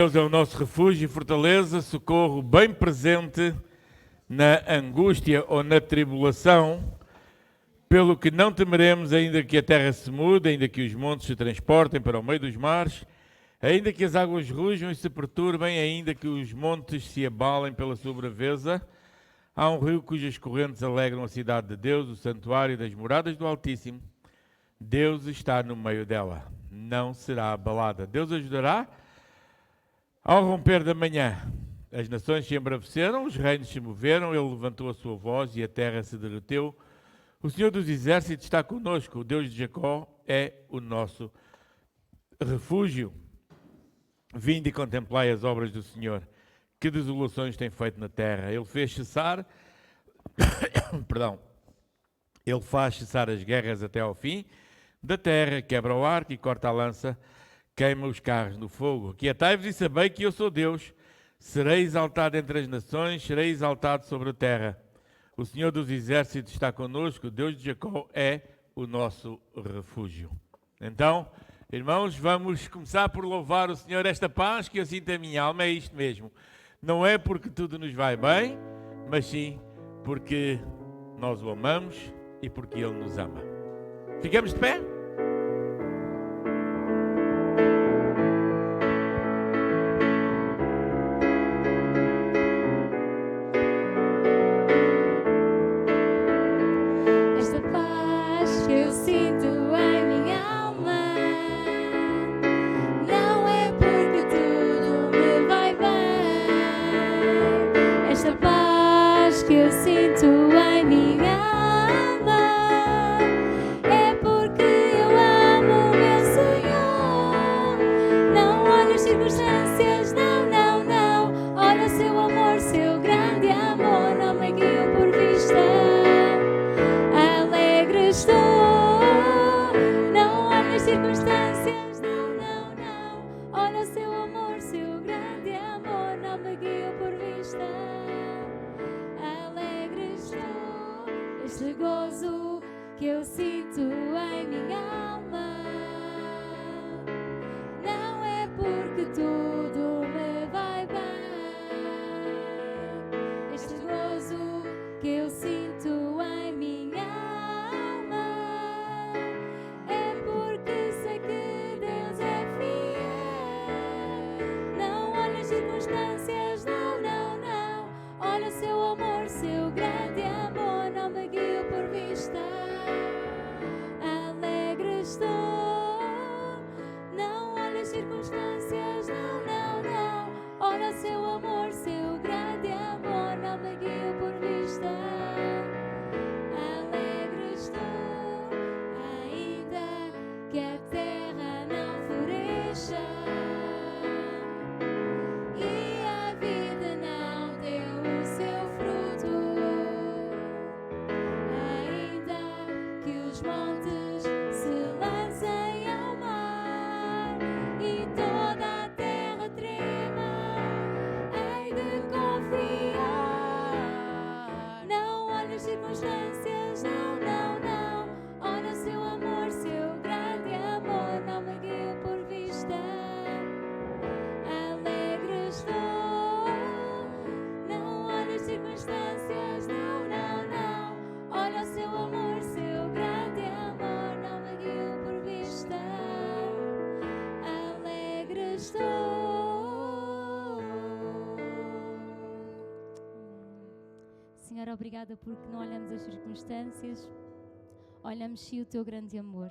Deus é o nosso refúgio e fortaleza, socorro bem presente na angústia ou na tribulação, pelo que não temeremos, ainda que a terra se mude, ainda que os montes se transportem para o meio dos mares, ainda que as águas rujam e se perturbem, ainda que os montes se abalem pela sua braveza. Há um rio cujas correntes alegram a cidade de Deus, o santuário das moradas do Altíssimo. Deus está no meio dela, não será abalada. Deus ajudará. Ao romper da manhã, as nações se embraveceram, os reinos se moveram, ele levantou a sua voz e a terra se derreteu. O Senhor dos exércitos está conosco, o Deus de Jacó é o nosso refúgio. Vinde e contemplai as obras do Senhor, que desolações tem feito na terra. Ele fez cessar, ele faz cessar as guerras até ao fim da terra, quebra o arco e corta a lança, queima os carros no fogo. Quietai-vos e sabei que eu sou Deus. Serei exaltado entre as nações, serei exaltado sobre a terra. O Senhor dos exércitos está conosco, o Deus de Jacó é o nosso refúgio. Então, irmãos, vamos começar por louvar o Senhor. Esta paz que eu sinto a minha alma é isto mesmo. Não é porque tudo nos vai bem, mas sim porque nós o amamos e porque Ele nos ama. Ficamos de pé? Senhor, obrigada porque não olhamos as circunstâncias, olhamos sim o Teu grande amor.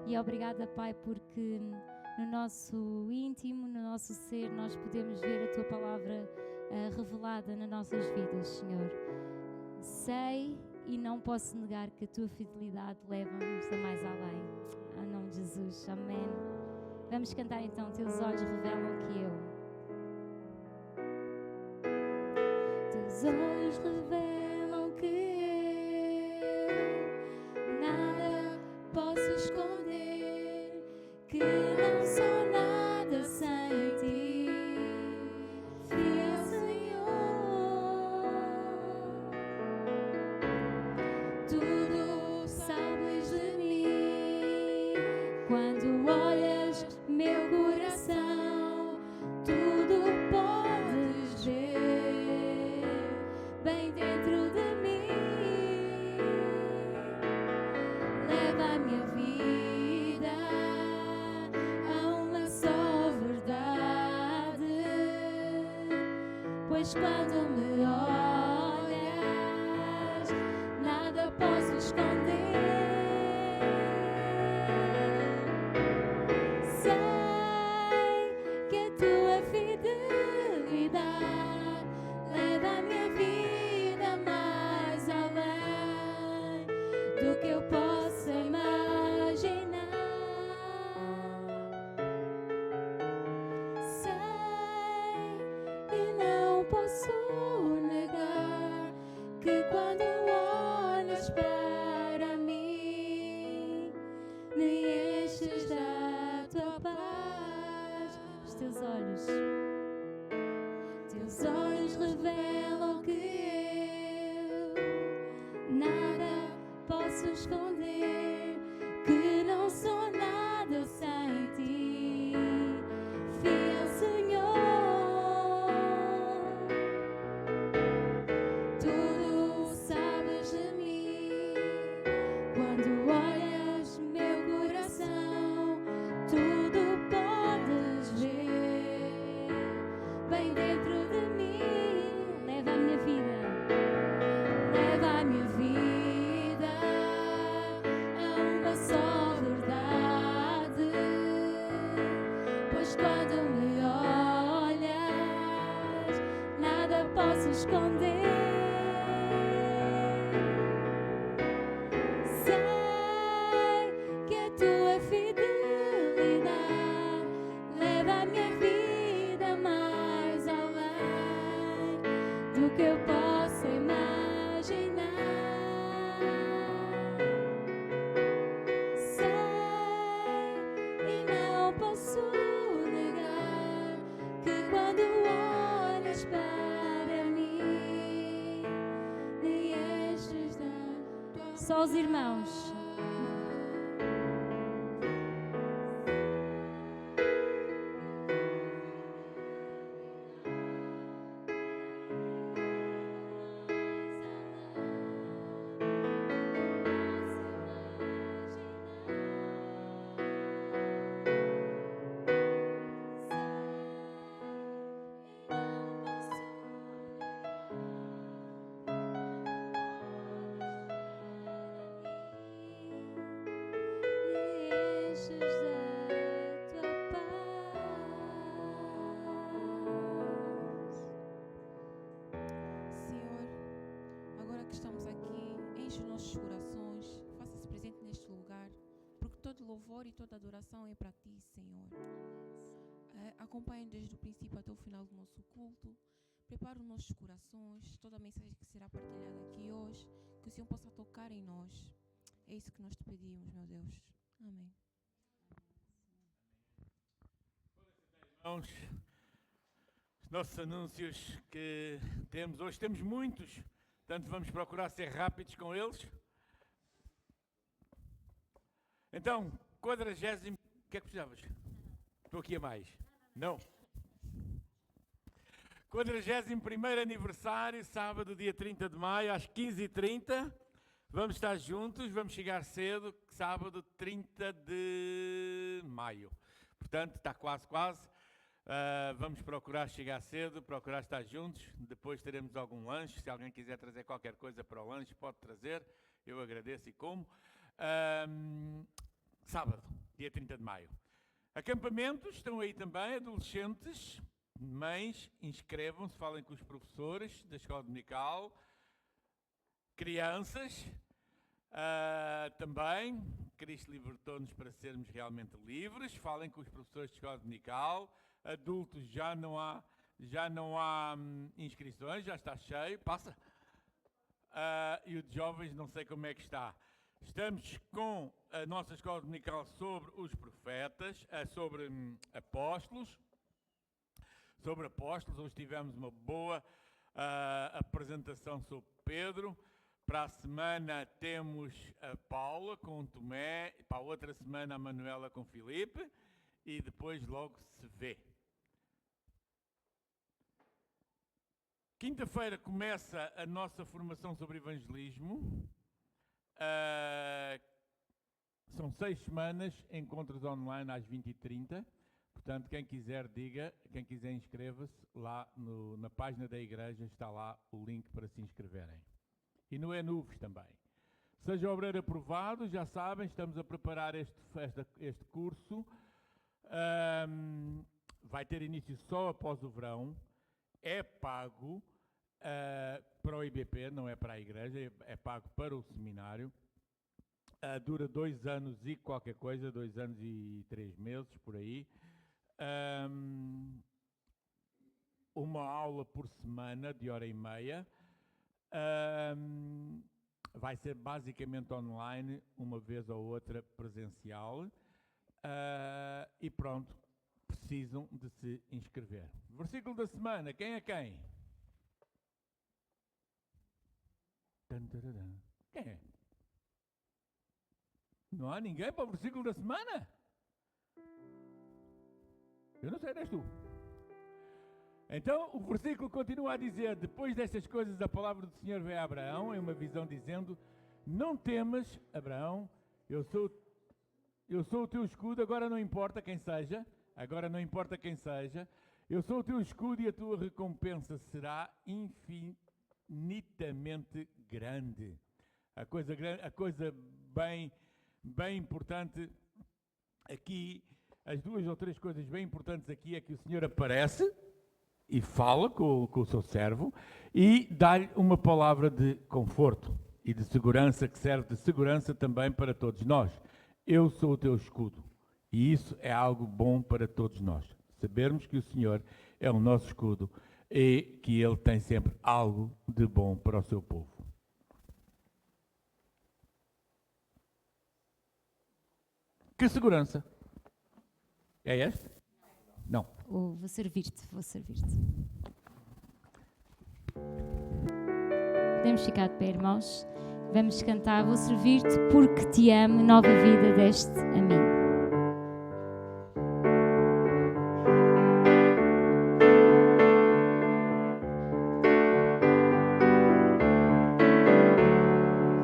E obrigada, Pai, porque no nosso íntimo, no nosso ser, nós podemos ver a Tua palavra revelada nas nossas vidas, Senhor. Sei e não posso negar que a Tua fidelidade leva-nos a mais além. Em nome de Jesus, amém. Vamos cantar então, Teus olhos revelam que eu. Teus olhos revelam que eu nada posso esconder, que não sou nada sem ti, fiel Senhor. Tudo sabes de mim, quando olhas meu coração, tudo pois quando me olhas, nada posso esconder. Sei que a tua fidelidade leva a minha vida mais além do que eu possa imaginar. Sei e não posso negar que quando olhas para mim, me enches da tua paz. Os teus olhos revelam que eu nada posso esconder, que não sou nada sem ti, fiel Senhor. Tudo sabes de mim, quando olhas meu coração, tudo podes ver, bem dentro de mim. Leva a minha vida a uma só verdade, pois quando me olhas, nada posso esconder. Sei que a tua fidelidade leva a minha vida mais além do que eu posso imaginar. Sei e não posso negar que quando olhas para mim, me enches da tua. Só os irmãos. Senhor, agora que estamos aqui, enche os nossos corações, faça-se presente neste lugar, porque todo louvor e toda adoração é para Ti, Senhor. Acompanhe desde o princípio até o final do nosso culto, prepare os nossos corações, toda a mensagem que será partilhada aqui hoje, que o Senhor possa tocar em nós. É isso que nós te pedimos, meu Deus. Amém. Irmãos, os nossos anúncios que temos hoje, temos muitos, portanto vamos procurar ser rápidos com eles. Então, 40º, o que é que precisavas? Estou aqui a mais. Não. 41º aniversário, sábado, dia 30 de maio, às 15h30. Vamos estar juntos, vamos chegar cedo, sábado, 30 de maio. Portanto, está quase. Vamos procurar chegar cedo, procurar estar juntos. Depois teremos algum lanche. Se alguém quiser trazer qualquer coisa para o lanche, pode trazer. Eu agradeço e como. Sábado, dia 30 de maio. Acampamentos, estão aí também, adolescentes, mães, inscrevam-se, falem com os professores da escola dominical. Crianças, também, Cristo libertou-nos para sermos realmente livres, falem com os professores de escola dominical. Adultos, já não há inscrições, já está cheio, passa. E o de jovens, não sei como é que está. Estamos com a nossa escola dominical sobre os profetas, sobre apóstolos. Hoje tivemos uma boa apresentação sobre Pedro. Para a semana temos a Paula com o Tomé, para a outra semana a Manuela com o Filipe, e depois logo se vê. Quinta-feira começa a nossa formação sobre evangelismo. São 6 semanas, encontros online às 20h30. Portanto, quem quiser, diga, quem quiser, inscreva-se. Lá na página da igreja está lá o link para se inscreverem. E no ENUVES também. Seja obreiro aprovado, já sabem, estamos a preparar este curso. Vai ter início só após o verão. É pago para o IBP, não é para a igreja, é pago para o seminário. Dura 2 anos e qualquer coisa, 2 anos e 3 meses, por aí. Uma aula por semana, de 1h30. Vai ser basicamente online, uma vez ou outra presencial. E pronto, precisam de se inscrever. Versículo da semana, quem é quem? Quem é? Não há ninguém para o versículo da semana? Eu não sei, és tu. Então, o versículo continua a dizer: depois destas coisas, a palavra do Senhor veio a Abraão em uma visão dizendo: não temas, Abraão, eu sou o teu escudo, agora não importa quem seja, eu sou o teu escudo e a tua recompensa será infinitamente grande. A coisa bem importante aqui, as 2 ou 3 coisas bem importantes aqui é que o Senhor aparece e fala com o seu servo e dá-lhe uma palavra de conforto e de segurança, que serve de segurança também para todos nós. Eu sou o teu escudo. E isso é algo bom para todos nós. Sabermos que o Senhor é o nosso escudo e que Ele tem sempre algo de bom para o seu povo. Que segurança? É este? Não. Vou servir-te. Podemos ficar de pé, irmãos. Vamos cantar: vou servir-te porque te amo, nova vida deste a mim.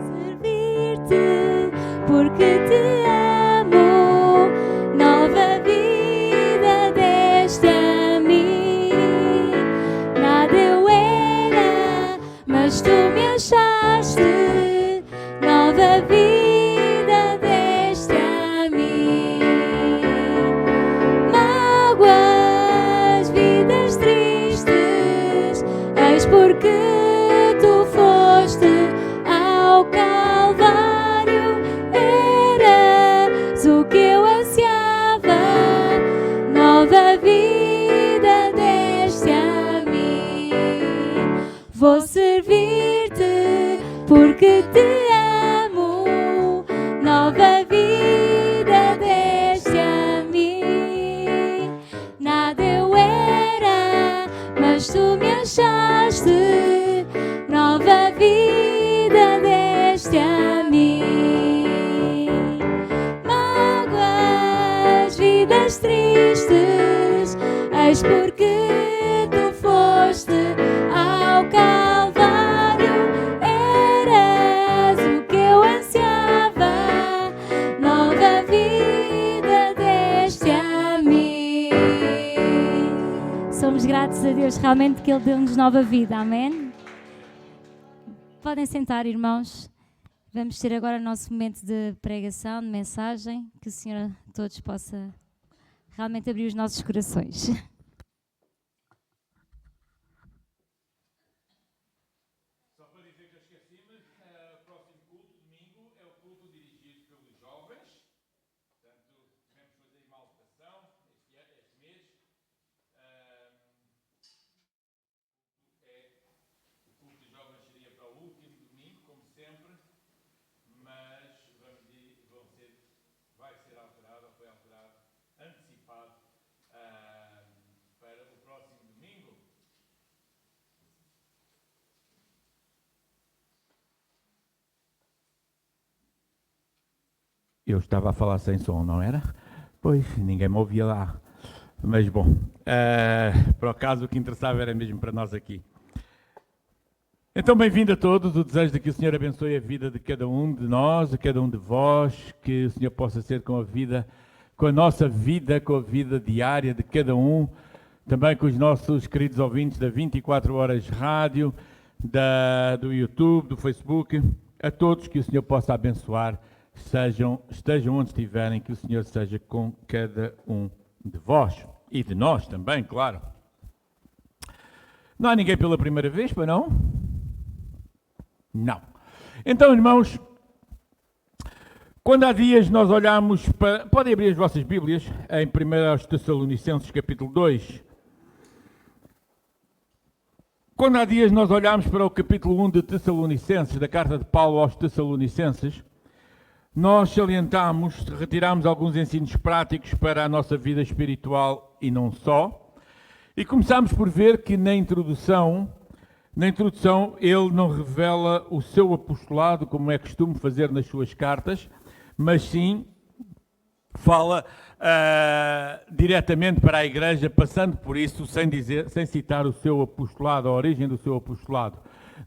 Servir-te porque te amo, nova vida deste a mim. Nada eu era, mas tu me achaste. Nova vida deste a mim. Mágoas, vidas tristes, eis porque tu foste ao Calvário. Eras o que eu ansiava. Nova vida deste a mim. Vou servir-te porque te amo, nova vida deste a mim. Nada eu era, mas tu me achaste. Nova vida deste a mim. Mágoas, vidas tristes, eis porque tu foste ao Calvário. Eras o que eu ansiava. Nova vida deste a mim. Somos gratos a Deus realmente que Ele deu-nos nova vida. Amém? Podem sentar, irmãos. Vamos ter agora o nosso momento de pregação, de mensagem. Que o Senhor a todos possa realmente abrir os nossos corações. Só para dizer que eu esqueci-me, o próximo culto, domingo, é o culto dirigido pelos jovens. Portanto, tivemos que fazer uma alteração este mês. O culto dos jovens seria para o último domingo, como sempre, mas vai ser alterado, ou foi alterado, antecipado para o próximo domingo. Eu estava a falar sem som, não era? Pois, ninguém me ouvia lá. Mas bom, por acaso o que interessava era mesmo para nós aqui. Então, bem-vindo a todos. O desejo de que o Senhor abençoe a vida de cada um de nós, de cada um de vós, que o Senhor possa ser com a vida com a nossa vida, com a vida diária de cada um, também com os nossos queridos ouvintes da 24 Horas Rádio, do YouTube, do Facebook, a todos que o Senhor possa abençoar, estejam onde estiverem, que o Senhor seja com cada um de vós e de nós também, claro. Não há ninguém pela primeira vez, para não? Não. Então, irmãos, quando há dias nós olhamos para... Podem abrir as vossas Bíblias em 1 Tessalonicenses capítulo 2. Quando há dias nós olhamos para o capítulo 1 de Tessalonicenses, da carta de Paulo aos Tessalonicenses, nós salientamos, retiramos alguns ensinos práticos para a nossa vida espiritual e não só, e começamos por ver que na introdução ele não revela o seu apostolado, como é costume fazer nas suas cartas, mas sim fala diretamente para a igreja, passando por isso, sem citar o seu apostolado, a origem do seu apostolado.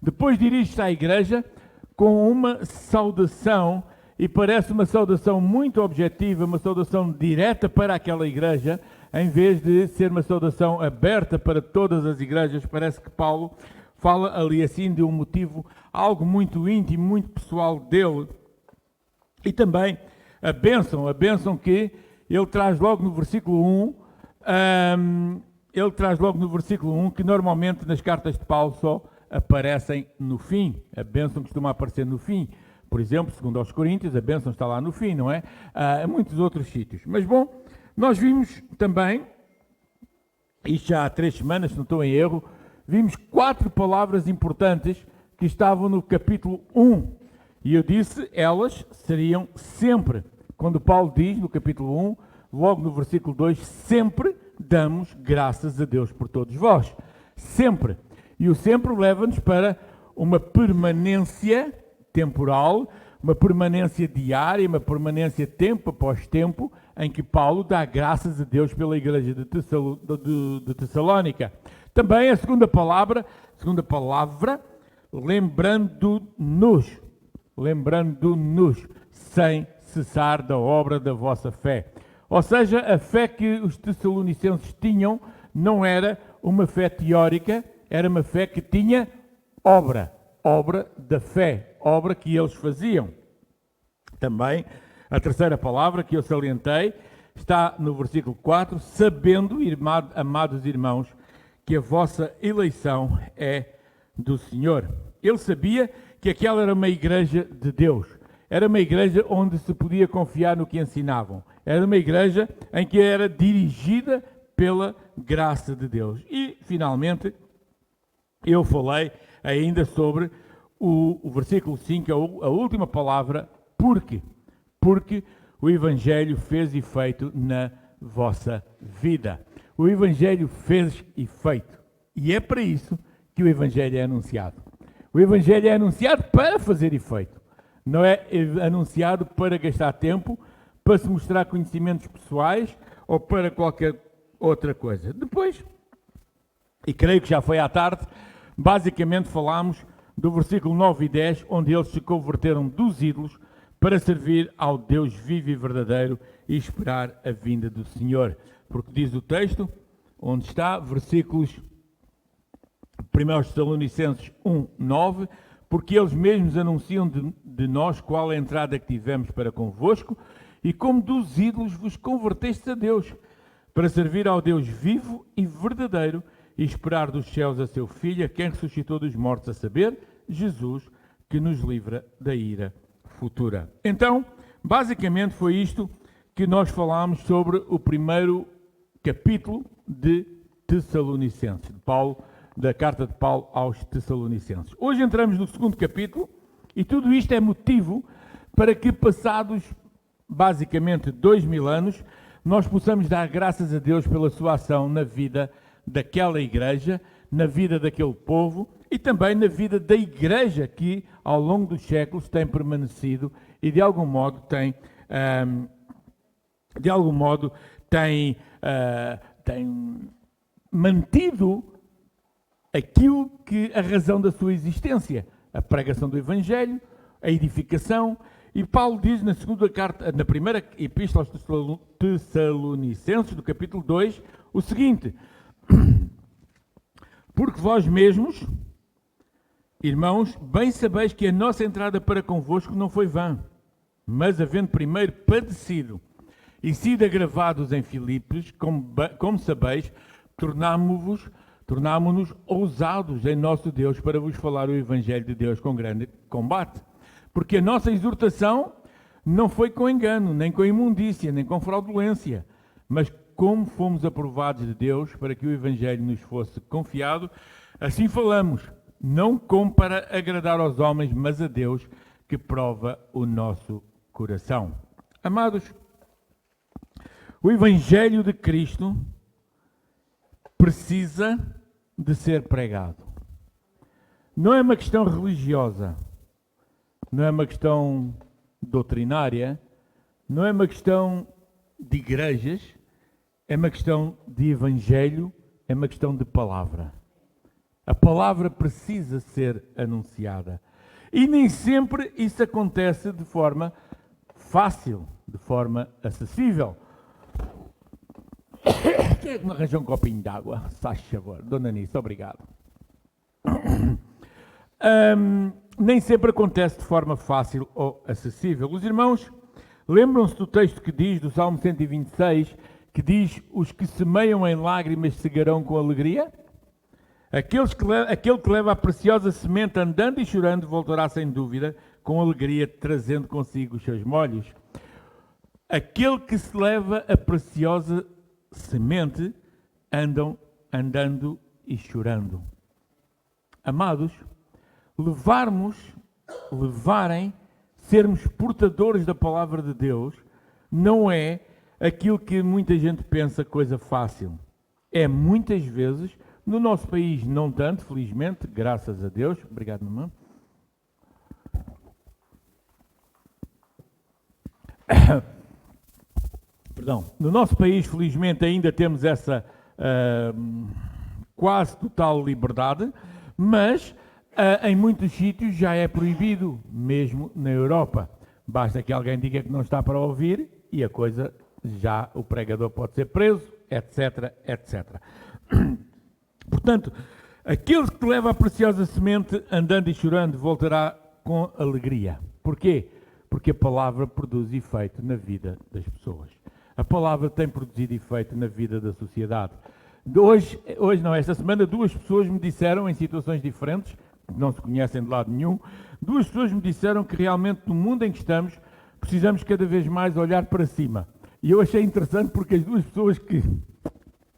Depois dirige-se à igreja com uma saudação, e parece uma saudação muito objetiva, uma saudação direta para aquela igreja, em vez de ser uma saudação aberta para todas as igrejas. Parece que Paulo fala ali assim de um motivo, algo muito íntimo, muito pessoal dele. E também a bênção que ele traz logo no versículo 1, que normalmente nas cartas de Paulo só aparecem no fim. A bênção costuma aparecer no fim. Por exemplo, segundo aos Coríntios, a bênção está lá no fim, não é? Em muitos outros sítios. Mas bom, nós vimos também, isto já há 3 semanas, se não estou em erro, vimos 4 palavras importantes que estavam no capítulo 1. E eu disse, elas seriam sempre, quando Paulo diz no capítulo 1, logo no versículo 2, sempre damos graças a Deus por todos vós. Sempre. E o sempre leva-nos para uma permanência temporal, uma permanência diária, uma permanência tempo após tempo, em que Paulo dá graças a Deus pela igreja de Tessalónica. Também a segunda palavra, lembrando-nos, sem cessar da obra da vossa fé. Ou seja, a fé que os tessalonicenses tinham não era uma fé teórica, era uma fé que tinha obra da fé, obra que eles faziam. Também, a terceira palavra que eu salientei está no versículo 4, sabendo, amados irmãos, que a vossa eleição é do Senhor. Ele sabia que aquela era uma igreja de Deus. Era uma igreja onde se podia confiar no que ensinavam. Era uma igreja em que era dirigida pela graça de Deus. E, finalmente, eu falei ainda sobre o versículo 5, a última palavra, porque. Porque o Evangelho fez efeito na vossa vida. O Evangelho fez efeito. E é para isso que o Evangelho é anunciado. O Evangelho é anunciado para fazer efeito. Não é anunciado para gastar tempo, para se mostrar conhecimentos pessoais ou para qualquer outra coisa. Depois, e creio que já foi à tarde, basicamente falámos do versículo 9 e 10, onde eles se converteram dos ídolos para servir ao Deus vivo e verdadeiro e esperar a vinda do Senhor. Porque diz o texto, onde está, versículos 1 Tessalonicenses 1, 9, porque eles mesmos anunciam de nós qual é a entrada que tivemos para convosco, e como dos ídolos vos convertestes a Deus, para servir ao Deus vivo e verdadeiro, e esperar dos céus a seu Filho, a quem ressuscitou dos mortos, a saber, Jesus, que nos livra da ira futura. Então, basicamente foi isto que nós falámos sobre o primeiro capítulo de Tessalonicenses, da carta de Paulo aos Tessalonicenses. Hoje entramos no segundo capítulo e tudo isto é motivo para que, passados basicamente 2000 anos, nós possamos dar graças a Deus pela sua ação na vida daquela igreja, na vida daquele povo e também na vida da igreja que ao longo dos séculos tem permanecido e de algum modo tem mantido aquilo que a razão da sua existência, a pregação do Evangelho, a edificação E Paulo diz na primeira epístola aos Tessalonicenses, do capítulo 2, o seguinte: porque vós mesmos, irmãos, bem sabeis que a nossa entrada para convosco não foi vã, mas havendo primeiro padecido e sido agravados em Filipos, como sabeis, tornámo-nos ousados em nosso Deus para vos falar o Evangelho de Deus com grande combate. Porque a nossa exortação não foi com engano, nem com imundícia, nem com fraudulência, mas como fomos aprovados de Deus para que o Evangelho nos fosse confiado, assim falamos, não como para agradar aos homens, mas a Deus que prova o nosso coração. Amados, o Evangelho de Cristo precisa de ser pregado. Não é uma questão religiosa, não é uma questão doutrinária, não é uma questão de igrejas, é uma questão de evangelho, é uma questão de palavra. A palavra precisa ser anunciada. E nem sempre isso acontece de forma fácil, de forma acessível. Quem é que me arranja um copinho de água? Se faz favor. Dona Nice, obrigado. Nem sempre acontece de forma fácil ou acessível. Os irmãos lembram-se do texto que diz, do Salmo 126, que diz: os que semeiam em lágrimas cegarão com alegria? Aquele que leva a preciosa semente andando e chorando voltará sem dúvida com alegria, trazendo consigo os seus molhos. Aquele que se leva a preciosa semente andando e chorando. Amados, levarem, sermos portadores da palavra de Deus, não é aquilo que muita gente pensa coisa fácil. É muitas vezes, no nosso país não tanto, felizmente, graças a Deus. Obrigado, mamãe. Perdão. No nosso país, felizmente, ainda temos essa quase total liberdade, mas em muitos sítios já é proibido, mesmo na Europa. Basta que alguém diga que não está para ouvir e a coisa já, o pregador pode ser preso, etc, etc. Portanto, aquele que leva a preciosa semente andando e chorando voltará com alegria. Porquê? Porque a palavra produz efeito na vida das pessoas. A palavra tem produzido efeito na vida da sociedade. Esta semana, duas pessoas me disseram, em situações diferentes, que não se conhecem de lado nenhum, duas pessoas me disseram que realmente no mundo em que estamos, precisamos cada vez mais olhar para cima. E eu achei interessante porque as duas pessoas que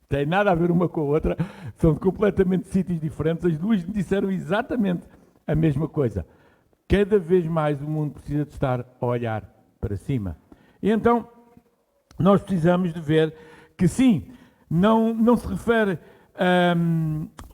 têm nada a ver uma com a outra, são de completamente sítios diferentes, as duas me disseram exatamente a mesma coisa. Cada vez mais o mundo precisa de estar a olhar para cima. E então, nós precisamos de ver que sim, não se refere a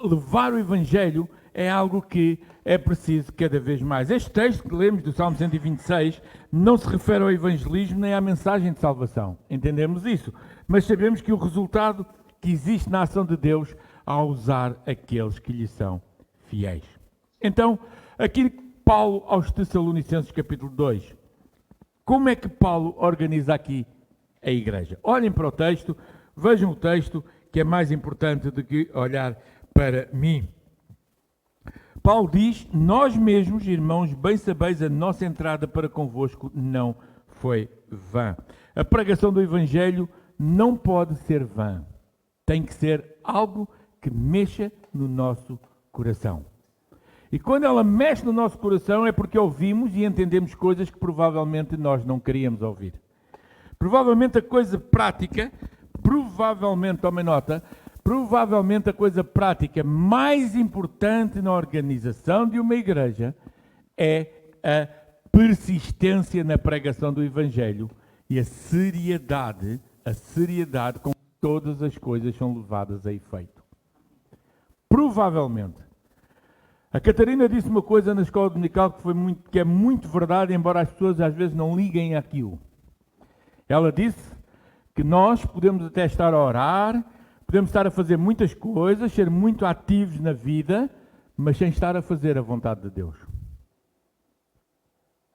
levar o Evangelho, é algo que é preciso cada vez mais. Este texto que lemos do Salmo 126 não se refere ao evangelismo nem à mensagem de salvação. Entendemos isso. Mas sabemos que o resultado que existe na ação de Deus ao usar aqueles que lhe são fiéis. Então, aqui Paulo aos Tessalonicenses capítulo 2. Como é que Paulo organiza aqui a igreja? Olhem para o texto, vejam o texto, que é mais importante do que olhar para mim. Paulo diz: nós mesmos, irmãos, bem sabeis, a nossa entrada para convosco não foi vã. A pregação do Evangelho não pode ser vã. Tem que ser algo que mexa no nosso coração. E quando ela mexe no nosso coração é porque ouvimos e entendemos coisas que provavelmente nós não queríamos ouvir. Provavelmente a coisa prática, tomem nota, provavelmente a coisa prática mais importante na organização de uma igreja é a persistência na pregação do Evangelho e a seriedade com que todas as coisas são levadas a efeito. Provavelmente. A Catarina disse uma coisa na escola dominical que é muito verdade, embora as pessoas às vezes não liguem àquilo. Ela disse que nós podemos até estar a orar, podemos estar a fazer muitas coisas, ser muito ativos na vida, mas sem estar a fazer a vontade de Deus.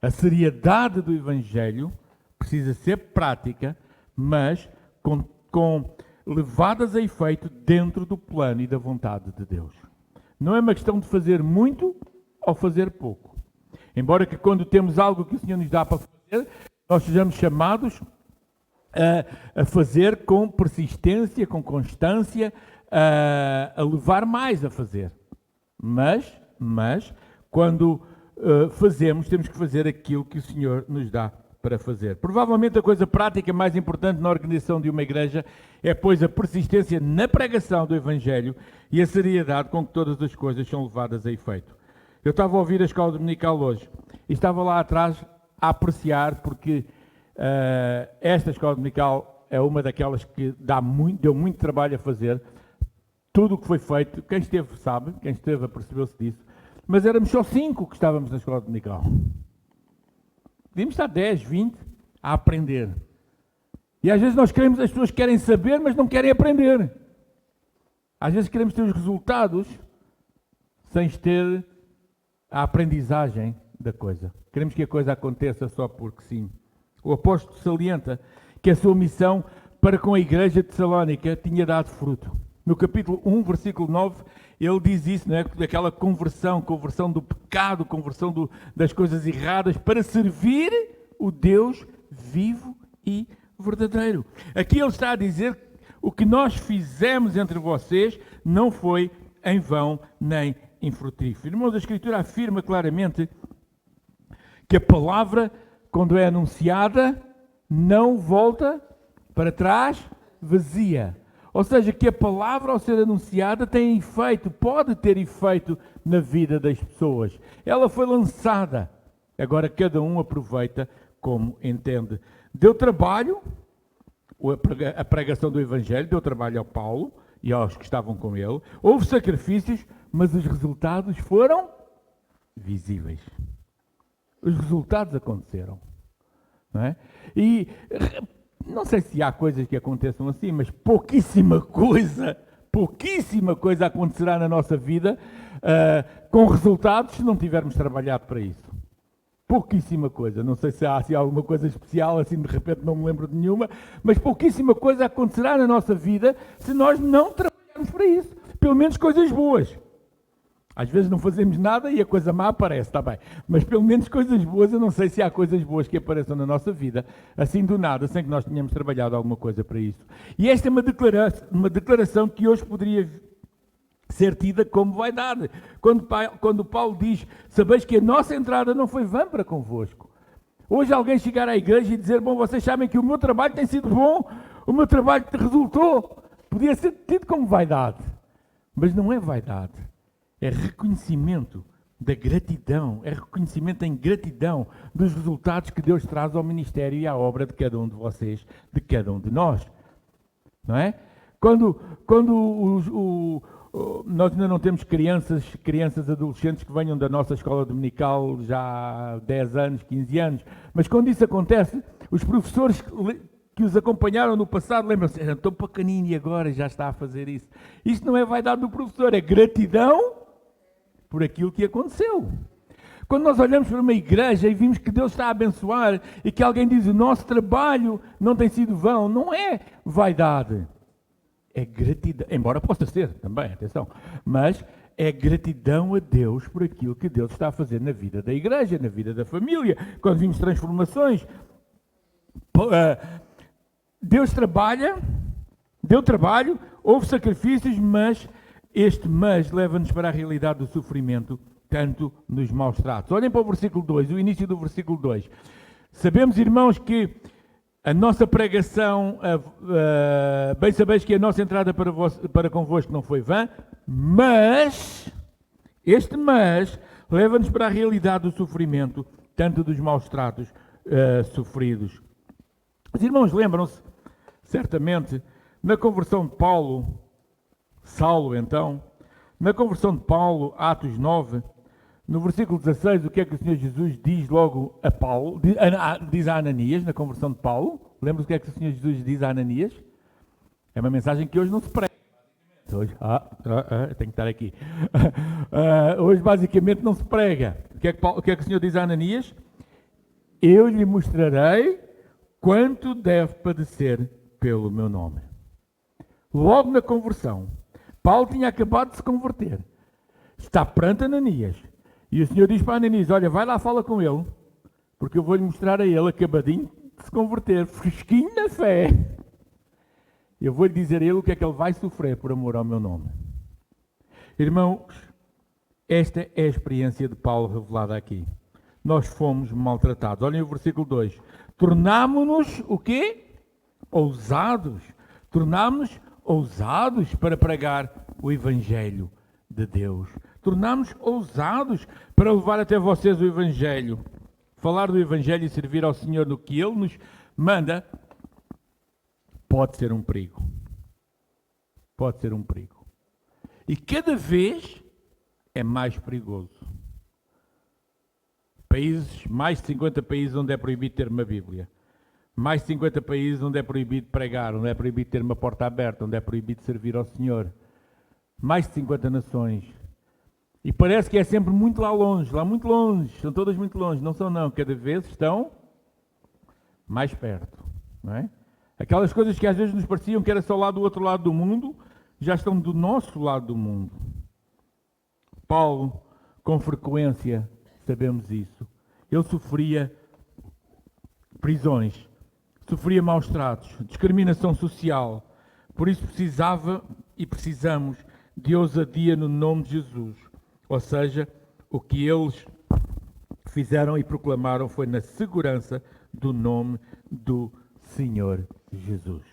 A seriedade do Evangelho precisa ser prática, mas levadas a efeito dentro do plano e da vontade de Deus. Não é uma questão de fazer muito ou fazer pouco. Embora que quando temos algo que o Senhor nos dá para fazer, nós sejamos chamados a fazer com persistência, com constância, a levar mais a fazer. Mas quando fazemos, temos que fazer aquilo que o Senhor nos dá para fazer. Provavelmente a coisa prática mais importante na organização de uma igreja é, pois, a persistência na pregação do Evangelho e a seriedade com que todas as coisas são levadas a efeito. Eu estava a ouvir a escola dominical hoje e estava lá atrás a apreciar, porque esta escola dominical é uma daquelas que deu muito trabalho a fazer. Tudo o que foi feito, quem esteve sabe, quem esteve apercebeu-se disso, mas éramos só 5 que estávamos na escola dominical. Podíamos estar 10, 20 a aprender. E às vezes as pessoas querem saber, mas não querem aprender. Às vezes queremos ter os resultados sem ter a aprendizagem da coisa. Queremos que a coisa aconteça só porque sim. O apóstolo salienta que a sua missão para com a igreja de Tessalónica tinha dado fruto. No capítulo 1, versículo 9, ele diz isso, não é? Daquela conversão do pecado, conversão das coisas erradas, para servir o Deus vivo e verdadeiro. Aqui ele está a dizer que o que nós fizemos entre vocês não foi em vão nem infrutífero. Irmãos, a Escritura afirma claramente que a palavra, quando é anunciada, não volta para trás vazia. Ou seja, que a palavra, ao ser anunciada, tem efeito, pode ter efeito na vida das pessoas. Ela foi lançada. Agora cada um aproveita como entende. Deu trabalho, a pregação do Evangelho, deu trabalho ao Paulo e aos que estavam com ele. Houve sacrifícios, mas os resultados foram visíveis. Os resultados aconteceram. Não é? E não sei se há coisas que aconteçam assim, mas pouquíssima coisa acontecerá na nossa vida com resultados se não tivermos trabalhado para isso. Pouquíssima coisa. Não sei se há assim, alguma coisa especial, assim de repente não me lembro de nenhuma, mas pouquíssima coisa acontecerá na nossa vida se nós não trabalharmos para isso. Pelo menos coisas boas. Às vezes não fazemos nada e a coisa má aparece, está bem. Mas pelo menos coisas boas, eu não sei se há coisas boas que apareçam na nossa vida, assim do nada, sem que nós tenhamos trabalhado alguma coisa para isso. E esta é uma declaração que hoje poderia ser tida como vaidade. Quando Paulo diz, sabeis que a nossa entrada não foi vã para convosco. Hoje alguém chegar à igreja e dizer, bom, vocês sabem que o meu trabalho tem sido bom, o meu trabalho resultou. Podia ser tido como vaidade. Mas não é vaidade. É reconhecimento da gratidão, é reconhecimento em gratidão dos resultados que Deus traz ao ministério e à obra de cada um de vocês, de cada um de nós. Não é? Quando nós ainda não temos crianças adolescentes que venham da nossa escola dominical já há 10 anos, 15 anos, mas quando isso acontece, os professores que os acompanharam no passado lembram-se, era tão pequenino e agora já está a fazer isso. Isto não é vaidade do professor, é gratidão por aquilo que aconteceu. Quando nós olhamos para uma igreja e vimos que Deus está a abençoar e que alguém diz o nosso trabalho não tem sido vão, não é vaidade, é gratidão, embora possa ser também, atenção, mas é gratidão a Deus por aquilo que Deus está a fazer na vida da igreja, na vida da família. Quando vimos transformações, Deus deu trabalho, houve sacrifícios, mas leva-nos para a realidade do sofrimento, tanto nos maus tratos. Olhem para o versículo 2, o início do versículo 2. Sabemos, irmãos, que a nossa pregação, bem sabeis que a nossa entrada para convosco não foi vã, mas leva-nos para a realidade do sofrimento, tanto dos maus tratos sofridos. Os irmãos lembram-se, certamente, na conversão de Saulo, então, na conversão de Paulo, Atos 9, no versículo 16, o que é que o Senhor Jesus diz logo a Paulo, diz a Ananias, na conversão de Paulo? Lembra-se o que é que o Senhor Jesus diz a Ananias? É uma mensagem que hoje não se prega. Hoje, tenho que estar aqui. Hoje, basicamente, não se prega. O que é que o Senhor diz a Ananias? eu lhe mostrarei quanto deve padecer pelo meu nome. Logo na conversão, Paulo tinha acabado de se converter. Está perante Ananias. E o Senhor diz para Ananias, olha, vai lá, fala com ele, porque eu vou-lhe mostrar a ele, acabadinho de se converter, fresquinho na fé. Eu vou-lhe dizer a ele o que é que ele vai sofrer por amor ao meu nome. Irmãos, esta é a experiência de Paulo revelada aqui. Nós fomos maltratados. Olhem o versículo 2. Tornámo-nos o quê? Ousados. Tornámo-nos ousados para pregar o Evangelho de Deus. Tornámo-nos ousados para levar até vocês o Evangelho. Falar do Evangelho e servir ao Senhor no que Ele nos manda pode ser um perigo. Pode ser um perigo. E cada vez é mais perigoso. Mais de 50 países onde é proibido ter uma Bíblia. Mais de 50 países onde é proibido pregar, onde é proibido ter uma porta aberta, onde é proibido servir ao Senhor. Mais de 50 nações. E parece que é sempre muito lá muito longe. São todas muito longe. Não são não, cada vez estão mais perto. Não é? Aquelas coisas que às vezes nos pareciam que era só lá do outro lado do mundo, já estão do nosso lado do mundo. Paulo, com frequência, sabemos isso. Ele sofria prisões, sofria maus tratos, discriminação social. Por isso precisava e precisamos de ousadia no nome de Jesus. Ou seja, o que eles fizeram e proclamaram foi na segurança do nome do Senhor Jesus.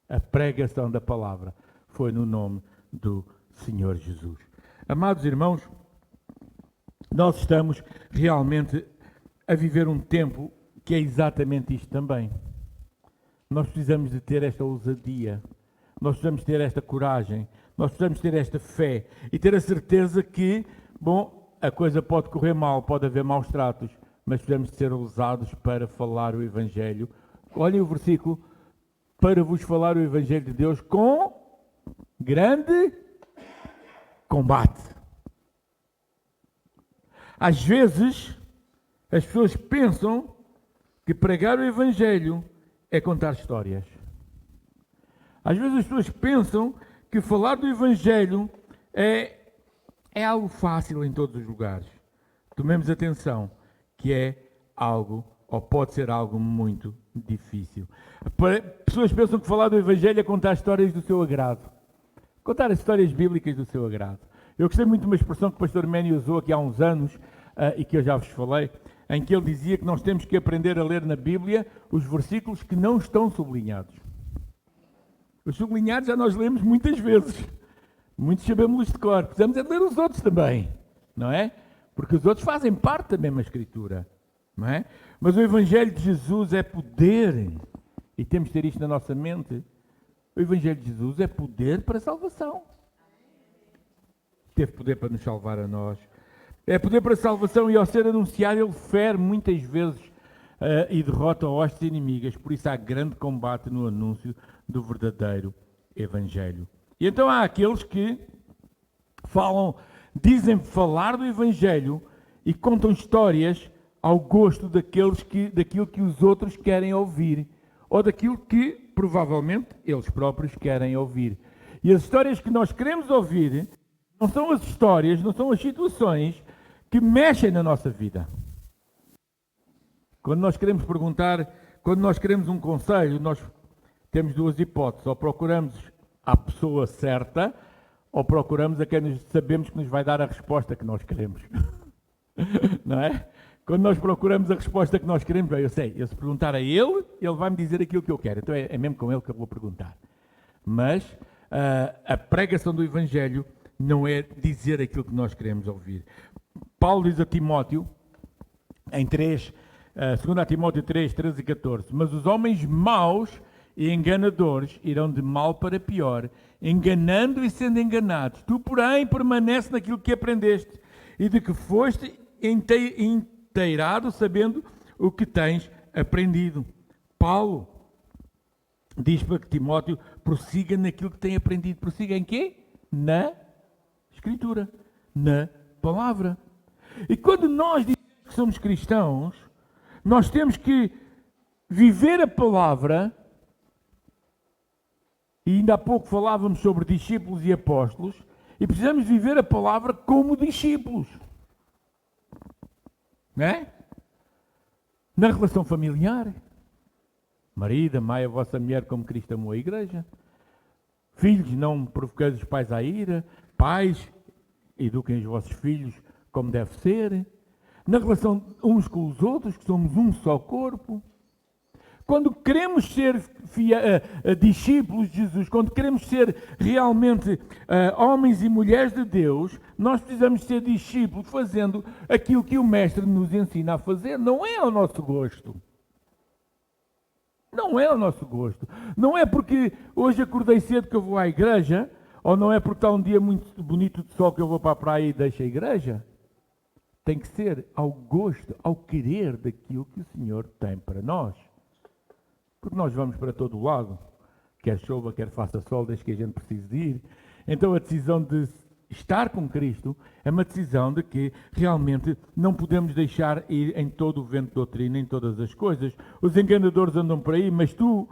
A pregação da palavra foi no nome do Senhor Jesus. Amados irmãos, nós estamos realmente a viver um tempo que é exatamente isto também. Nós precisamos de ter esta ousadia, nós precisamos ter esta coragem, nós precisamos ter esta fé e ter a certeza que, bom, a coisa pode correr mal, pode haver maus tratos, mas precisamos de ser ousados para falar o Evangelho. Olhem o versículo, para vos falar o Evangelho de Deus com grande combate. Às vezes, as pessoas pensam que pregar o Evangelho é contar histórias. Às vezes as pessoas pensam que falar do Evangelho é algo fácil em todos os lugares. Tomemos atenção que é algo, ou pode ser algo muito difícil. Pessoas pensam que falar do Evangelho é contar histórias do seu agrado. Contar as histórias bíblicas do seu agrado. Eu gostei muito de uma expressão que o pastor Manny usou aqui há uns anos, e que eu já vos falei, em que ele dizia que nós temos que aprender a ler na Bíblia os versículos que não estão sublinhados. Os sublinhados já nós lemos muitas vezes. Muitos sabemos de cor. Precisamos é de ler os outros também, não é? Porque os outros fazem parte da mesma Escritura, não é? Mas o Evangelho de Jesus é poder, e temos de ter isto na nossa mente. O Evangelho de Jesus é poder para a salvação. Teve poder para nos salvar a nós. É poder para a salvação e ao ser anunciado ele fere muitas vezes e derrota hostes inimigas. Por isso há grande combate no anúncio do verdadeiro Evangelho. E então há aqueles que dizem falar do Evangelho e contam histórias ao gosto daquilo que os outros querem ouvir. Ou daquilo que provavelmente eles próprios querem ouvir. E as histórias que nós queremos ouvir não são as histórias, não são as situações que mexem na nossa vida. Quando nós queremos perguntar, quando nós queremos um conselho, nós temos duas hipóteses. Ou procuramos a pessoa certa, ou procuramos a quem sabemos que nos vai dar a resposta que nós queremos. Não é? Quando nós procuramos a resposta que nós queremos, eu sei, se perguntar a ele, ele vai me dizer aquilo que eu quero. Então é mesmo com ele que eu vou perguntar. Mas a pregação do Evangelho não é dizer aquilo que nós queremos ouvir. Paulo diz a Timóteo, em 2 Timóteo 3, 13 e 14, mas os homens maus e enganadores irão de mal para pior, enganando e sendo enganados. Tu, porém, permanece naquilo que aprendeste e de que foste inteirado, sabendo o que tens aprendido. Paulo diz para que Timóteo prossiga naquilo que tem aprendido. Prossiga em quê? Na Escritura, na Palavra. E quando nós dizemos que somos cristãos, Nós temos que viver a palavra, e ainda há pouco falávamos sobre discípulos e apóstolos, e precisamos viver a palavra como discípulos. Não é? Na relação familiar. Marido, amai a vossa mulher como Cristo amou a igreja. Filhos, não provoqueis os pais à ira. Pais, eduquem os vossos filhos como deve ser. Na relação uns com os outros, que somos um só corpo. Quando queremos ser discípulos de Jesus, quando queremos ser realmente homens e mulheres de Deus, nós precisamos ser discípulos fazendo aquilo que o Mestre nos ensina a fazer. Não é ao nosso gosto. Não é ao nosso gosto. Não é porque hoje acordei cedo que eu vou à igreja, ou não é porque está um dia muito bonito de sol que eu vou para a praia e deixo a igreja. Tem que ser ao gosto, ao querer daquilo que o Senhor tem para nós. Porque nós vamos para todo o lado, quer chova, quer faça sol, desde que a gente precise de ir. Então a decisão de estar com Cristo é uma decisão de que realmente não podemos deixar ir em todo o vento de doutrina, em todas as coisas. Os enganadores andam por aí, mas tu,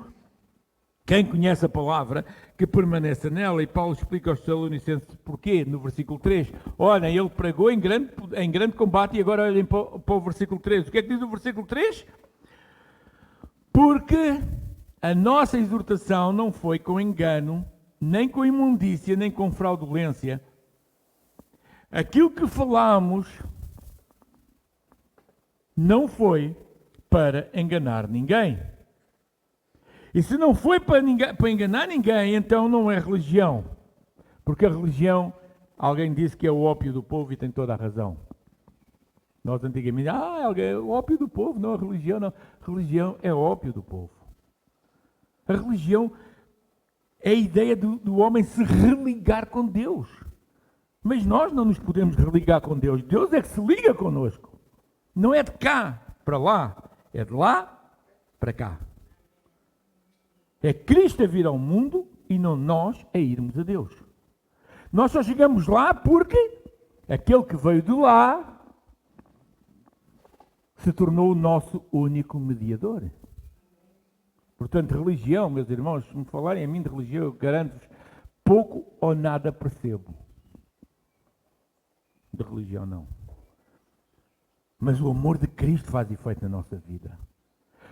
quem conhece a palavra, que permaneça nela, e Paulo explica aos Tessalonicenses porquê, no versículo 3. Olhem, ele pregou em grande combate, e agora olhem para o versículo 3. O que é que diz o versículo 3? Porque a nossa exortação não foi com engano, nem com imundícia, nem com fraudulência. Aquilo que falamos não foi para enganar ninguém. E se não foi para enganar ninguém, então não é religião. Porque a religião, alguém disse que é o ópio do povo e tem toda a razão. Nós antigamente, o ópio do povo, não a religião, não. A religião é ópio do povo. A religião é a ideia do homem se religar com Deus. Mas nós não nos podemos religar com Deus. Deus é que se liga conosco. Não é de cá para lá, é de lá para cá. É Cristo a vir ao mundo e não nós a irmos a Deus. Nós só chegamos lá porque aquele que veio de lá se tornou o nosso único mediador. Portanto, religião, meus irmãos, se me falarem a mim de religião, eu garanto-vos, pouco ou nada percebo. De religião, não. Mas o amor de Cristo faz efeito na nossa vida.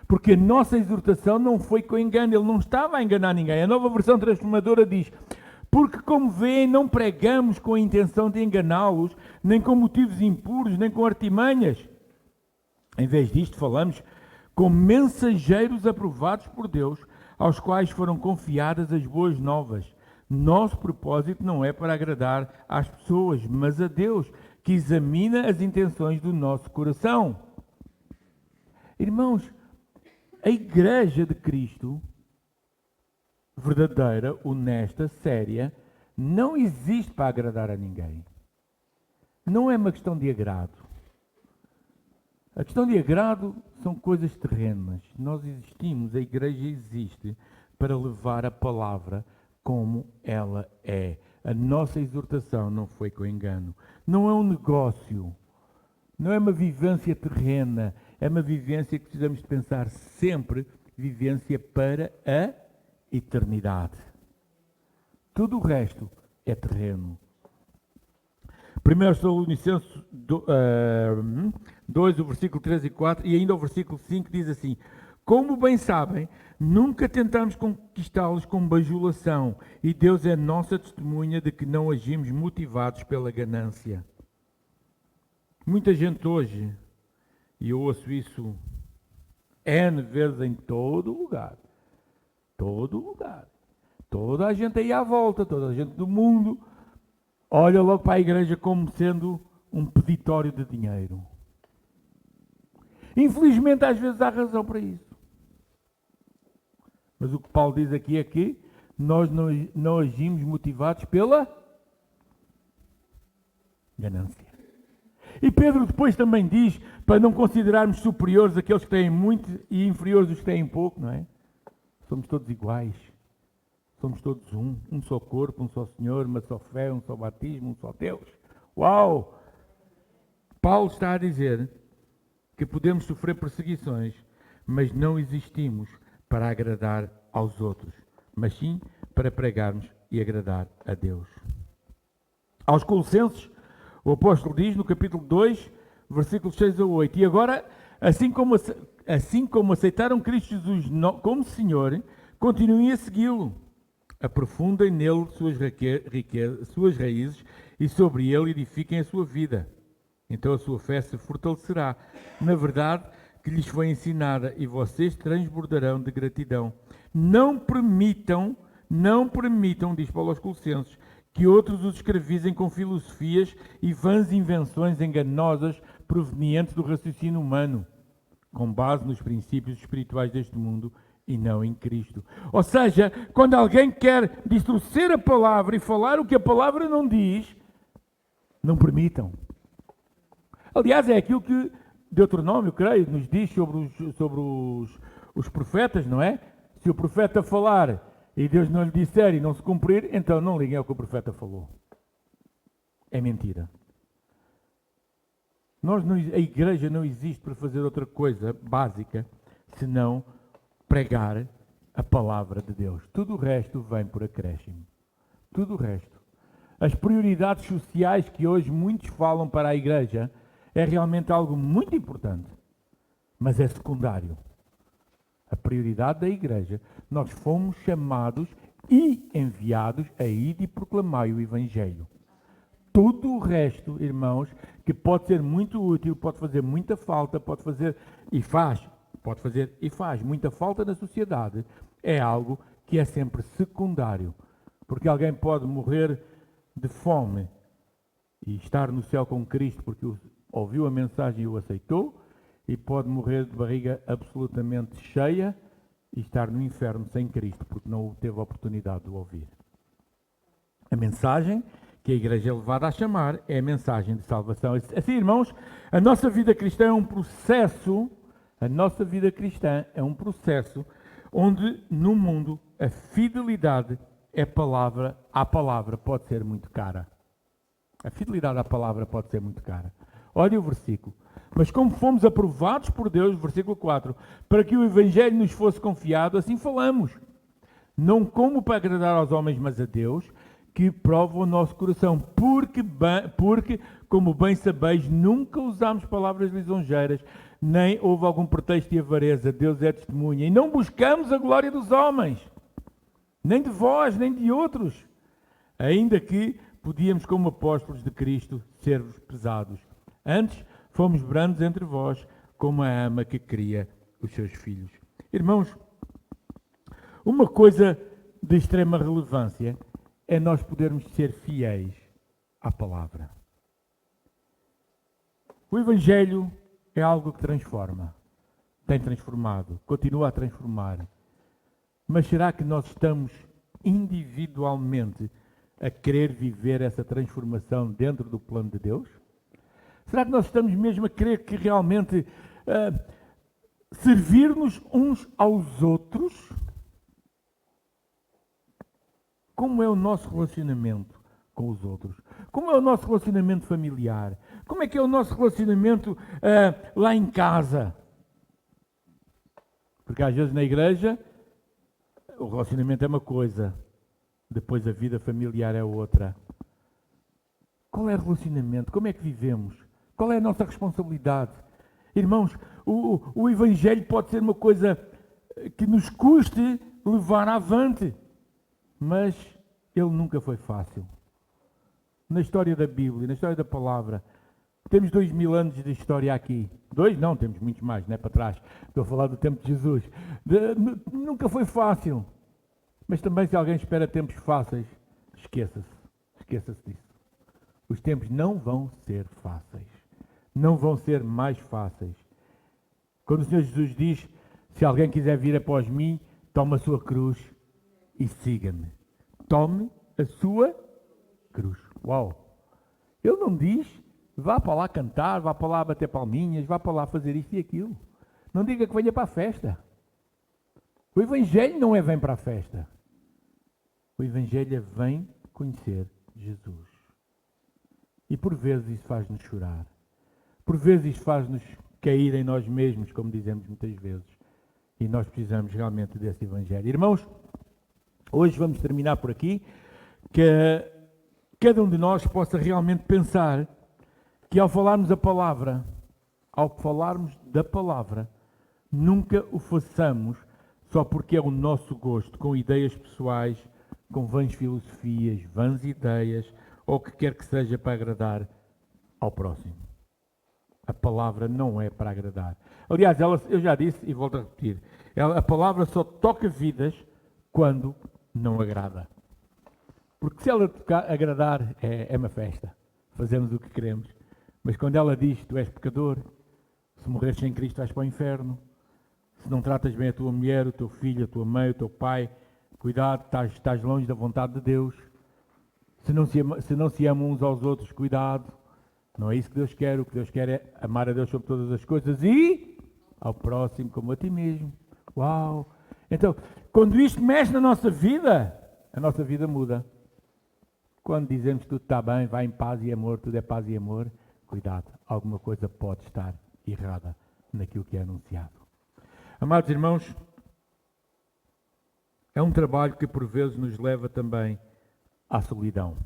Porque a nossa exortação não foi com engano, ele não estava a enganar ninguém. A nova versão transformadora diz: porque, como veem, não pregamos com a intenção de enganá-los, nem com motivos impuros, nem com artimanhas. Em vez disto, falamos como mensageiros aprovados por Deus, aos quais foram confiadas as boas novas. Nosso propósito não é para agradar às pessoas, mas a Deus, que examina as intenções do nosso coração. Irmãos, a Igreja de Cristo, verdadeira, honesta, séria, não existe para agradar a ninguém. Não é uma questão de agrado. A questão de agrado são coisas terrenas. Nós existimos, a Igreja existe para levar a palavra como ela é. A nossa exortação não foi com engano. Não é um negócio. Não é uma vivência terrena. É uma vivência que precisamos de pensar sempre, vivência para a eternidade. Tudo o resto é terreno. 1 Tessalonicenses 2, o versículo 3 e 4, e ainda o versículo 5 diz assim: como bem sabem, nunca tentamos conquistá-los com bajulação, e Deus é nossa testemunha de que não agimos motivados pela ganância. Muita gente hoje, e eu ouço isso N vezes em todo lugar, toda a gente aí à volta, toda a gente do mundo, olha logo para a igreja como sendo um peditório de dinheiro. Infelizmente, às vezes há razão para isso. Mas o que Paulo diz aqui é que nós não agimos motivados pela ganância. E Pedro depois também diz, para não considerarmos superiores aqueles que têm muito e inferiores os que têm pouco, não é? Somos todos iguais. Somos todos um só corpo, um só Senhor, uma só fé, um só batismo, um só Deus. Uau! Paulo está a dizer que podemos sofrer perseguições, mas não existimos para agradar aos outros, mas sim para pregarmos e agradar a Deus. Aos Colossenses, o apóstolo diz no capítulo 2, versículos 6 a 8, e agora, assim como aceitaram Cristo Jesus como Senhor, continuem a segui-lo. Aprofundem nele suas raízes e sobre ele edifiquem a sua vida. Então a sua fé se fortalecerá na verdade que lhes foi ensinada e vocês transbordarão de gratidão. Não permitam, diz Paulo aos Colossenses, que outros os escravizem com filosofias e vãs invenções enganosas provenientes do raciocínio humano, com base nos princípios espirituais deste mundo e não em Cristo. Ou seja, quando alguém quer distorcer a palavra e falar o que a palavra não diz, não permitam. Aliás, é aquilo que Deuteronômio, creio, nos diz sobre os profetas, não é? Se o profeta falar e Deus não lhe disser e não se cumprir, então não liguem ao que o profeta falou. É mentira. A igreja não existe para fazer outra coisa básica, senão pregar a palavra de Deus. Tudo o resto vem por acréscimo. Tudo o resto. As prioridades sociais que hoje muitos falam para a igreja é realmente algo muito importante, mas é secundário. A prioridade da igreja, nós fomos chamados e enviados a ir e proclamar o Evangelho. Tudo o resto, irmãos, que pode ser muito útil, pode fazer muita falta, pode fazer muita falta na sociedade, é algo que é sempre secundário. Porque alguém pode morrer de fome e estar no céu com Cristo porque ouviu a mensagem e o aceitou, e pode morrer de barriga absolutamente cheia e estar no inferno sem Cristo porque não teve a oportunidade de o ouvir. A mensagem que a igreja é levada a chamar é a mensagem de salvação. Assim, irmãos, a nossa vida cristã é um processo, onde no mundo a fidelidade à palavra pode ser muito cara. A fidelidade à palavra pode ser muito cara. Olha o versículo. Mas como fomos aprovados por Deus, versículo 4, para que o Evangelho nos fosse confiado, assim falamos. Não como para agradar aos homens, mas a Deus, que prova o nosso coração. Porque como bem sabeis, nunca usámos palavras lisonjeiras, nem houve algum pretexto de avareza. Deus é testemunha. E não buscamos a glória dos homens, nem de vós, nem de outros. Ainda que podíamos, como apóstolos de Cristo, ser-vos pesados. Antes, fomos brandos entre vós, como a ama que cria os seus filhos. Irmãos, uma coisa de extrema relevância é nós podermos ser fiéis à palavra. O Evangelho é algo que transforma, tem transformado, continua a transformar. Mas será que nós estamos individualmente a querer viver essa transformação dentro do plano de Deus? Será que nós estamos mesmo a querer que realmente servir-nos uns aos outros? Como é o nosso relacionamento com os outros? Como é o nosso relacionamento familiar? Como é que é o nosso relacionamento lá em casa? Porque às vezes na igreja o relacionamento é uma coisa, depois a vida familiar é outra. Qual é o relacionamento? Como é que vivemos? Qual é a nossa responsabilidade? Irmãos, o Evangelho pode ser uma coisa que nos custe levar avante, mas ele nunca foi fácil. Na história da Bíblia, na história da palavra, temos 2000 anos de história aqui. Não, temos muitos mais, não é para trás. Estou a falar do tempo de Jesus. Nunca foi fácil. Mas também se alguém espera tempos fáceis, esqueça-se disso. Os tempos não vão ser fáceis. Não vão ser mais fáceis. Quando o Senhor Jesus diz, se alguém quiser vir após mim, tome a sua cruz e siga-me. Tome a sua cruz. Uau! Ele não diz, vá para lá cantar, vá para lá bater palminhas, vá para lá fazer isto e aquilo. Não diga que venha para a festa. O Evangelho não é vem para a festa. O Evangelho é vem conhecer Jesus. E por vezes isso faz-nos chorar. Por vezes isso faz-nos cair em nós mesmos, como dizemos muitas vezes. E nós precisamos realmente desse Evangelho. Irmãos, hoje vamos terminar por aqui, que cada um de nós possa realmente pensar que ao falarmos da palavra, nunca o façamos só porque é o nosso gosto, com ideias pessoais, com vãs filosofias, vãs ideias, ou o que quer que seja para agradar ao próximo. A palavra não é para agradar. Aliás, eu já disse e volto a repetir, a palavra só toca vidas quando não agrada. Porque se ela agradar, é uma festa. Fazemos o que queremos. Mas quando ela diz, tu és pecador, se morreres sem Cristo vais para o inferno, se não tratas bem a tua mulher, o teu filho, a tua mãe, o teu pai, cuidado, estás longe da vontade de Deus. Se não se amam uns aos outros, cuidado. Não é isso que Deus quer. O que Deus quer é amar a Deus sobre todas as coisas e ao próximo como a ti mesmo. Uau! Então, quando isto mexe na nossa vida, a nossa vida muda. Quando dizemos que tudo está bem, vai em paz e amor, tudo é paz e amor, cuidado, alguma coisa pode estar errada naquilo que é anunciado. Amados irmãos, é um trabalho que por vezes nos leva também à solidão.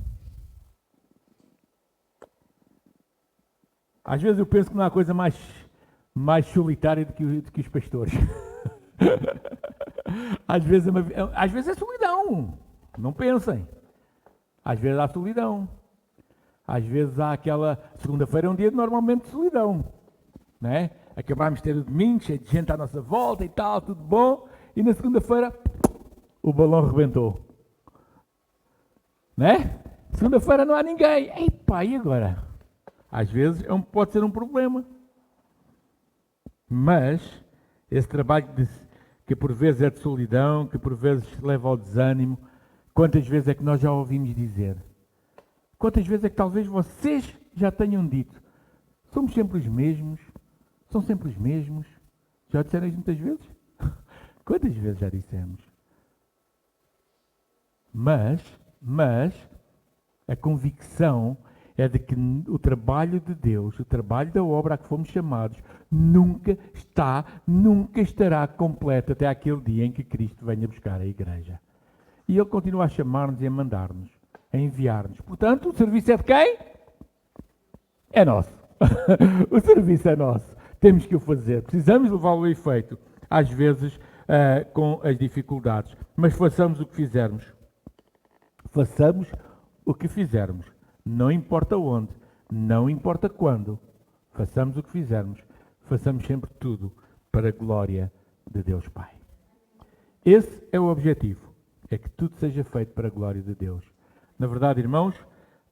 Às vezes eu penso que não há coisa mais solitária do que os pastores. Às vezes é solidão, não pensem. Às vezes há solidão. Às vezes há aquela... Segunda-feira é um dia normalmente de solidão. Não é? Acabámos de ter o domingo, cheio de gente à nossa volta e tal, tudo bom. E na segunda-feira, o balão rebentou. Não é? Segunda-feira não há ninguém. Epá, e agora? Às vezes pode ser um problema. Mas esse trabalho que por vezes é de solidão, que por vezes leva ao desânimo, quantas vezes é que nós já ouvimos dizer? Quantas vezes é que talvez vocês já tenham dito? Somos sempre os mesmos? São sempre os mesmos? Já disseram isso muitas vezes? Quantas vezes já dissemos? Mas a convicção é de que o trabalho de Deus, o trabalho da obra a que fomos chamados, nunca estará completo até aquele dia em que Cristo venha buscar a igreja. E Ele continua a chamar-nos e a mandar-nos, a enviar-nos. Portanto, o serviço é de quem? É nosso. O serviço é nosso. Temos que o fazer. Precisamos levá-lo a efeito. Às vezes, com as dificuldades. Mas façamos o que fizermos. Façamos o que fizermos. Não importa onde, não importa quando. Façamos o que fizermos. Façamos sempre tudo para a glória de Deus Pai. Esse é o objetivo. É que tudo seja feito para a glória de Deus. Na verdade, irmãos,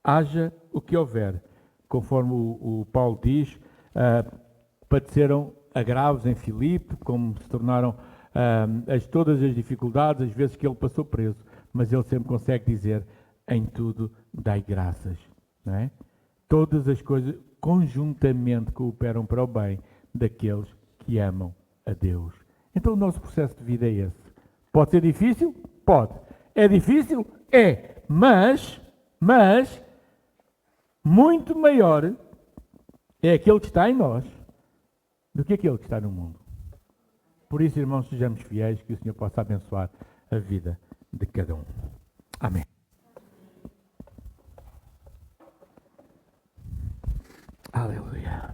haja o que houver. Conforme o Paulo diz, padeceram agravos em Filipe, como se tornaram todas as dificuldades, as vezes que ele passou preso. Mas ele sempre consegue dizer, em tudo dai graças. Não é? Todas as coisas conjuntamente cooperam para o bem daqueles que amam a Deus. Então o nosso processo de vida é esse. Pode ser difícil? Pode. É difícil? É. Mas, muito maior é aquele que está em nós do que aquele que está no mundo. Por isso, irmãos, sejamos fiéis, que o Senhor possa abençoar a vida de cada um. Amém. Aleluia.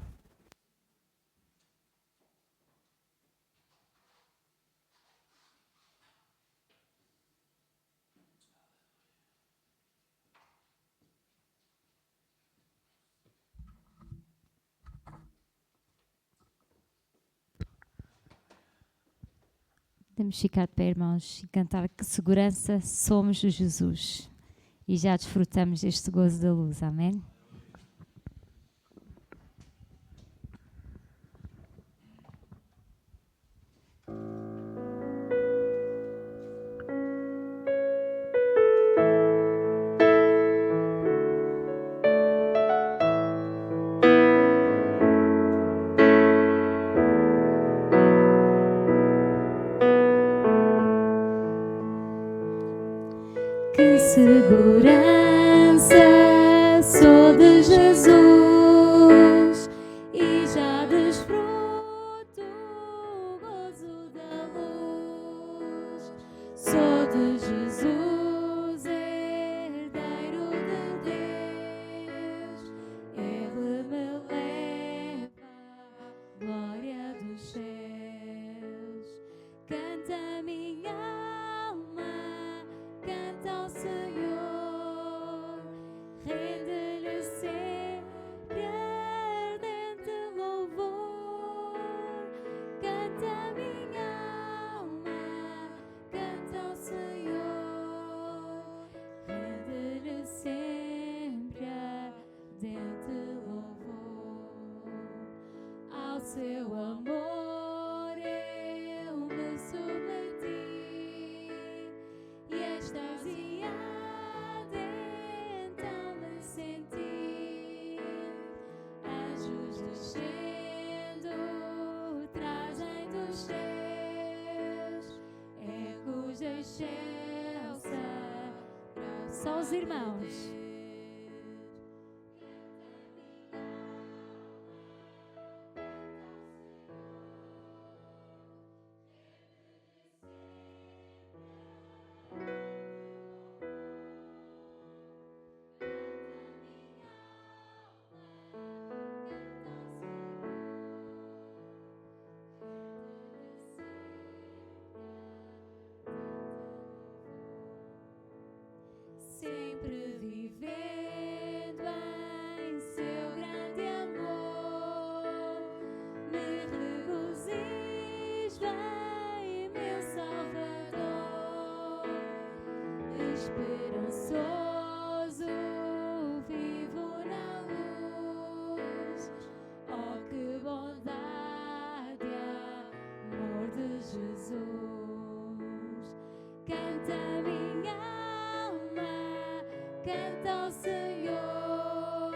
Temos ficado de pé, irmãos, e cantar que segurança somos de Jesus. E já desfrutamos deste gozo da luz. Amém? Que segurança sou de Jesus e já desfruto seu amor eu me submeti e extasiada então me senti. Anjos descendo, trazem dos céus, ecos da excelsa. Só os irmãos. Sempre vivendo em seu grande amor, me regozijo em meu Salvador. Esperançoso vivo na luz, oh que bondade e amor de Jesus. Canta minha alma, canta ao Senhor,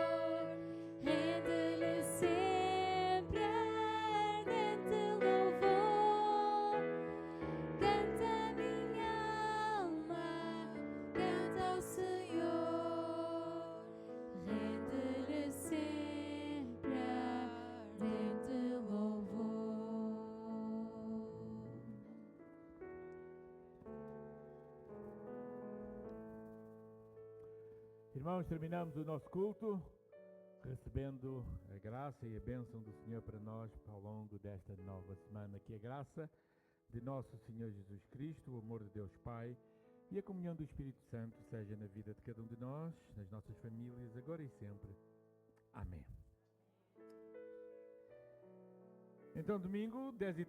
rende-lhe sempre ardente louvor. Canta minha alma, canta ao Senhor, rende-lhe sempre ardente louvor. Irmãos, terminamos o nosso culto recebendo a graça e a bênção do Senhor para nós ao longo desta nova semana. Que a graça de nosso Senhor Jesus Cristo, o amor de Deus Pai e a comunhão do Espírito Santo seja na vida de cada um de nós, nas nossas famílias, agora e sempre. Amém. Então, domingo, 10h30.